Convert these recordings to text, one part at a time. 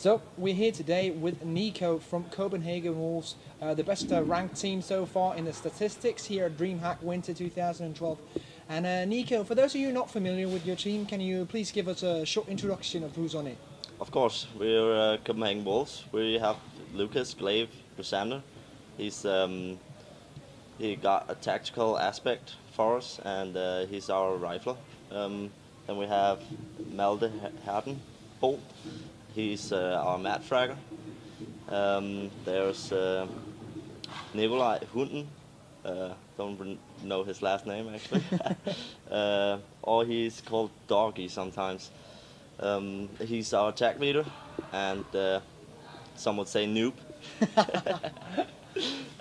So we're here today with Nico from Copenhagen Wolves, the best ranked team so far in the statistics here at DreamHack Winter 2012. And Nico, for those of you not familiar with your team, can you please give us a short introduction of who's on it? Of course, we're Copenhagen Wolves. We have Lucas Glaive Brisander. He got a tactical aspect for us, and he's our rifler. Then we have Malte Herten Bolt. He's our mat fragger. There's Nicolaj Hunden. Don't know his last name actually. Or he's called Doggy sometimes. He's our attack leader, and some would say noob.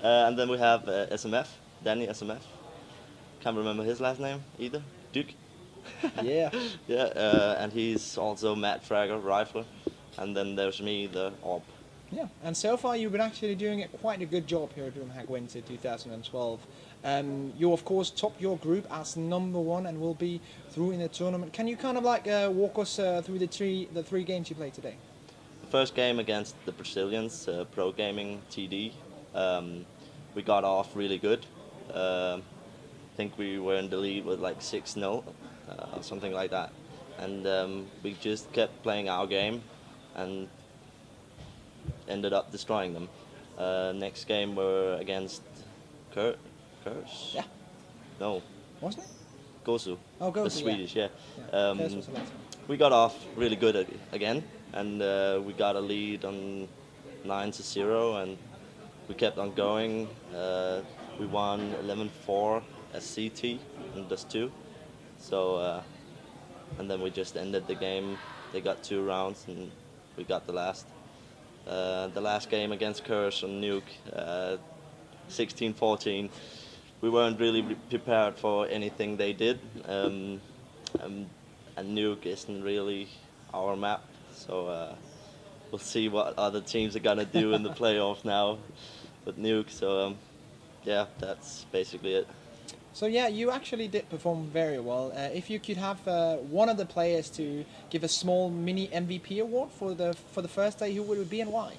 And then we have SMF, Danny SMF. Can't remember his last name either. Duke. Yeah. Yeah, and he's also mat fragger, rifler. And then there's me, the AWP. Yeah, and so far you've been actually doing quite a good job here at DreamHack Winter 2012. You of course top your group as #1 and will be through in the tournament. Can you kind of like walk us through the three games you played today? The first game against the Brazilians, Pro Gaming TD, we got off really good. I think we were in the lead with like 6-0, something like that. And we just kept playing our game and ended up destroying them. Next game we're against Curse? Yeah. No. Wasn't it? Gosu. Oh, Gosu, the Swedish, yeah. Curse was the last one. We got off really good again, and we got a lead on 9-0, and we kept on going. We won 11-4 as CT in just 2. So, and then we just ended the game. They got 2 rounds, and we got the last. The last game against Curse on Nuke, 16-14. We weren't really prepared for anything they did, and Nuke isn't really our map, so we'll see what other teams are gonna do in the playoff now with Nuke. So yeah, that's basically it. So yeah, you actually did perform very well. If you could have one of the players to give a small mini MVP award for the first day, who would it be and why?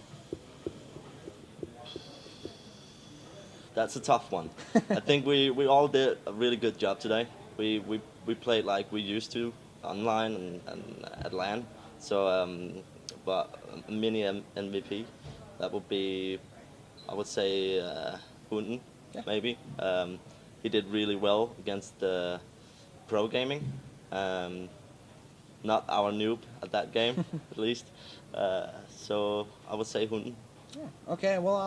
That's a tough one. I think we all did a really good job today. We played like we used to online and at LAN. So but a mini MVP, that would be, I would say Hunden, Yeah. maybe. He did really well against Pro Gaming. Not our noob at that game, at least. So I would say Hunden. Yeah. Okay, well,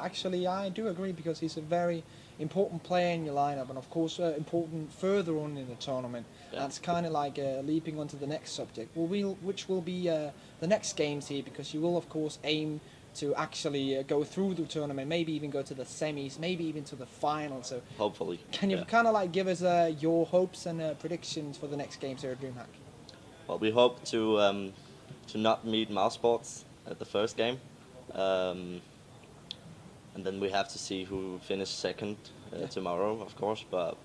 actually, I do agree because he's a very important player in your lineup, and of course, important further on in the tournament. Yeah. That's kind of like leaping onto the next subject, which will be the next games here, because you will, of course, aim to actually go through the tournament, maybe even go to the semis, maybe even to the final. So Hopefully. can you kind of like give us your hopes and predictions for the next games here at DreamHack? Well, we hope to not meet Mousesports at the first game. And then we have to see who finished second tomorrow, of course. But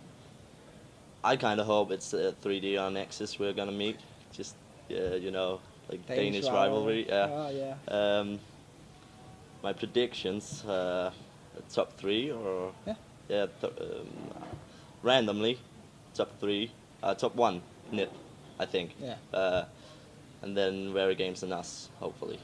I kind of hope it's 3D on Nexus we're gonna meet. Just you know, like Danish rivalry. Yeah. Oh, yeah. My predictions: top 3 or randomly top 3, top 1 NIP, I think. Yeah. And then Rare Games and us, hopefully.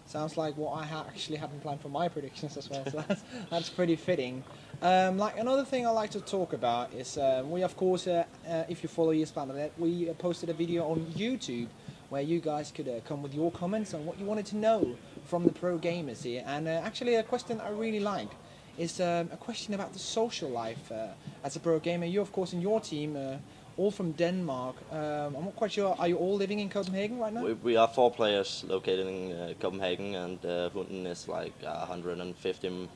Sounds like what I actually hadn't planned for my predictions as well, so that's pretty fitting. Like another thing I like to talk about is we of course, if you follow ESPN.net, we posted a video on YouTube where you guys could come with your comments on what you wanted to know from the pro gamers here. And actually a question I really liked is a question about the social life as a pro gamer. You of course in your team, all from Denmark. I'm not quite sure, are you all living in Copenhagen right now? We are 4 players located in Copenhagen, and Hunden is like 150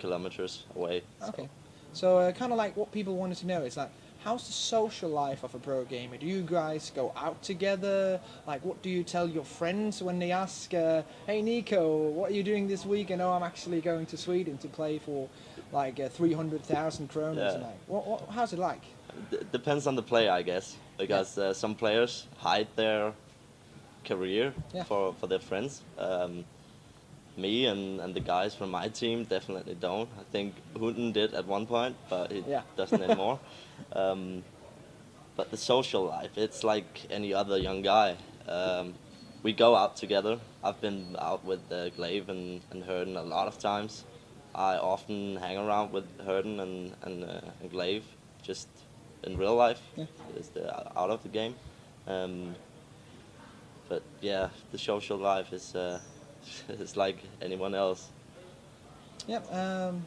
kilometers away. Okay, so kind of like what people wanted to know is like, how's the social life of a pro gamer? Do you guys go out together? Like, what do you tell your friends when they ask, hey Nico, what are you doing this week? I know I'm actually going to Sweden to play for like 300,000 kroner tonight. How's it like? Depends on the player, I guess, because some players hide their career Yeah. for their friends. Me and the guys from my team definitely don't. I think Hunden did at one point, but he Yeah. doesn't anymore. But the social life, it's like any other young guy. We go out together. I've been out with Glaive and Herden a lot of times. I often hang around with Herden and Glaive, just in real life, Yeah. just out of the game. But yeah, the social life is is like anyone else. Yep.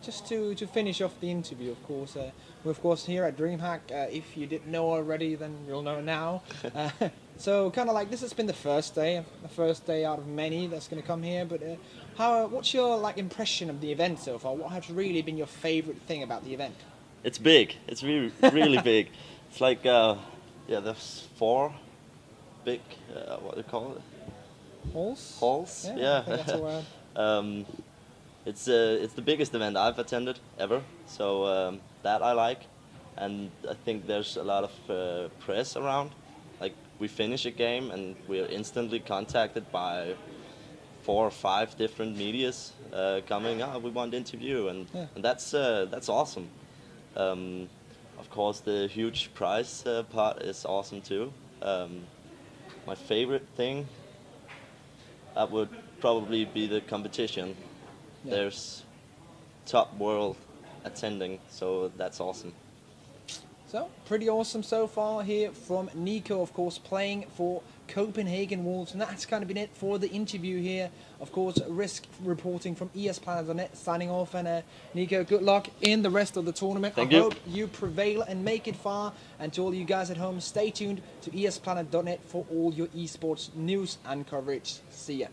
Just to finish off the interview, of course, we're of course here at DreamHack. If you didn't know already, then you'll know now. So kind of like this has been the first day out of many that's going to come here. But what's your like impression of the event so far? What has really been your favorite thing about the event? It's big. It's really really big. It's like yeah, there's 4 big what do you call it? Halls. Halls. Yeah. Yeah. I think that's a word. It's the biggest event I've attended ever, so that I like, and I think there's a lot of press around. Like we finish a game and we're instantly contacted by 4 or 5 different medias coming. We want to interview, and that's awesome. Of course, the huge prize part is awesome too. My favorite thing, that would probably be the competition. Yeah. There's top world attending, so that's awesome. So, pretty awesome so far here from Nico, of course, playing for Copenhagen Wolves. And that's kind of been it for the interview here. Of course, Risk reporting from ESPlanet.net, signing off. And Nico, good luck in the rest of the tournament. Thank I you. hope you prevail and make it far. And to all you guys at home, stay tuned to ESPlanet.net for all your esports news and coverage. See ya.